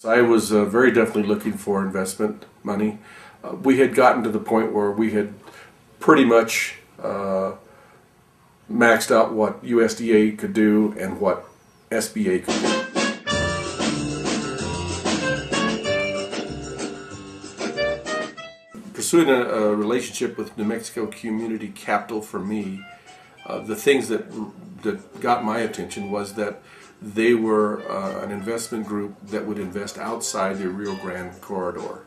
I was very definitely looking for investment money. We had gotten to the point where we had pretty much maxed out what USDA could do and what SBA could do. Pursuing a relationship with New Mexico Community Capital, for me, the things that got my attention was that they were an investment group that would invest outside the Rio Grande corridor.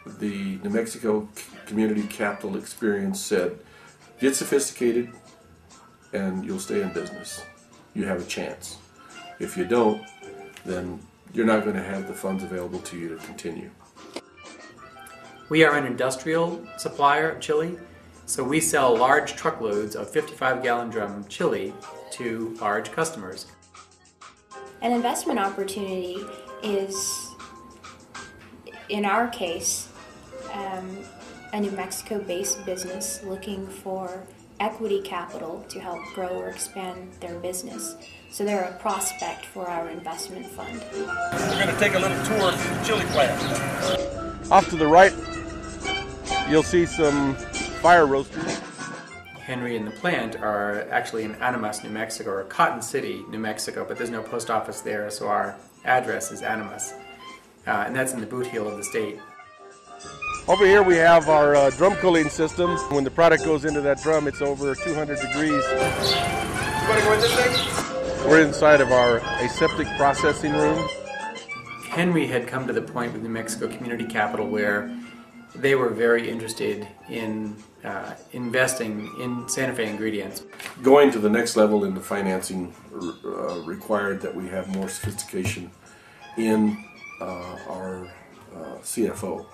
The New Mexico Community Capital experience said, get sophisticated and you'll stay in business. You have a chance. If you don't, then you're not going to have the funds available to you to continue. We are an industrial supplier of chili, so we sell large truckloads of 55-gallon drum chili to large customers. An investment opportunity is, in our case, a New Mexico-based business looking for equity capital to help grow or expand their business. So they're a prospect for our investment fund. We're going to take a little tour through the chili plant. Off to the right, you'll see some fire roasters. Henry and the plant are actually in Animas, New Mexico, or Cotton City, New Mexico, but there's no post office there, so our address is Animas. And that's in the boot heel of the state. Over here we have our drum cooling system. When the product goes into that drum, it's over 200 degrees. You want to go in this thing? We're inside of our aseptic processing room. Henry had come to the point with New Mexico Community Capital where they were very interested in investing in Santa Fe Ingredients. Going to the next level in the financing required that we have more sophistication in our CFO.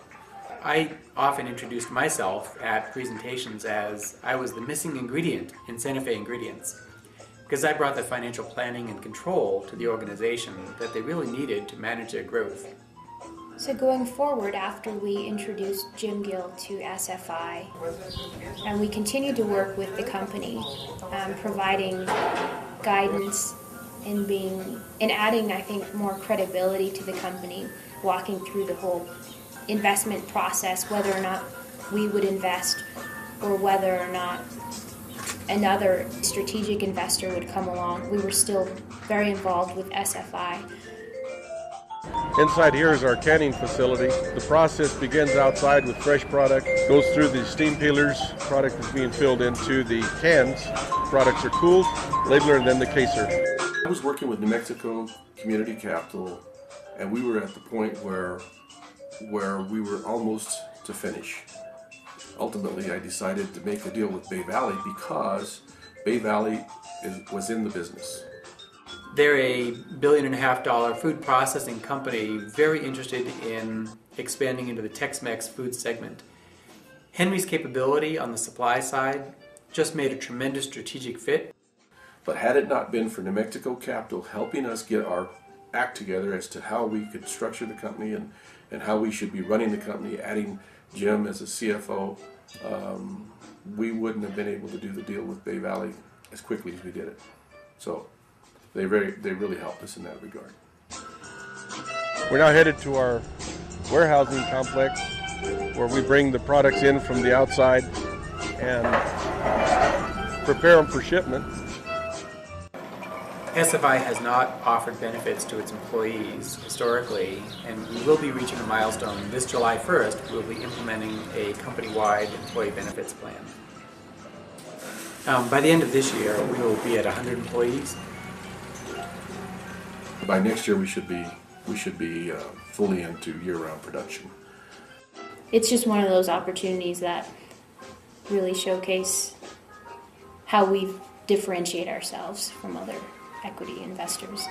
I often introduced myself at presentations as I was the missing ingredient in Santa Fe Ingredients, because I brought the financial planning and control to the organization that they really needed to manage their growth. So going forward, after we introduced Jim Gill to SFI, and we continued to work with the company, providing guidance and adding, I think, more credibility to the company, walking through the whole investment process, whether or not we would invest or whether or not another strategic investor would come along. We were still very involved with SFI. Inside here is our canning facility. The process begins outside with fresh product, goes through the steam peelers, product is being filled into the cans, products are cooled, labeler, and then the caser. I was working with New Mexico Community Capital, and we were at the point where we were almost to finish. Ultimately, I decided to make a deal with Bay Valley because Bay Valley was in the business. They're a $1.5 billion food processing company very interested in expanding into the Tex-Mex food segment. Henry's capability on the supply side just made a tremendous strategic fit. But had it not been for New Mexico Capital helping us get our act together as to how we could structure the company and how we should be running the company, adding Jim as a CFO, we wouldn't have been able to do the deal with Bay Valley as quickly as we did it. So they really helped us in that regard. We're now headed to our warehousing complex where we bring the products in from the outside and prepare them for shipment. SFI has not offered benefits to its employees historically, and we will be reaching a milestone. This July 1st, we'll be implementing a company-wide employee benefits plan. By the end of this year, we will be at 100 employees. By next year, we should be fully into year-round production. It's just one of those opportunities that really showcase how we differentiate ourselves from other equity investors.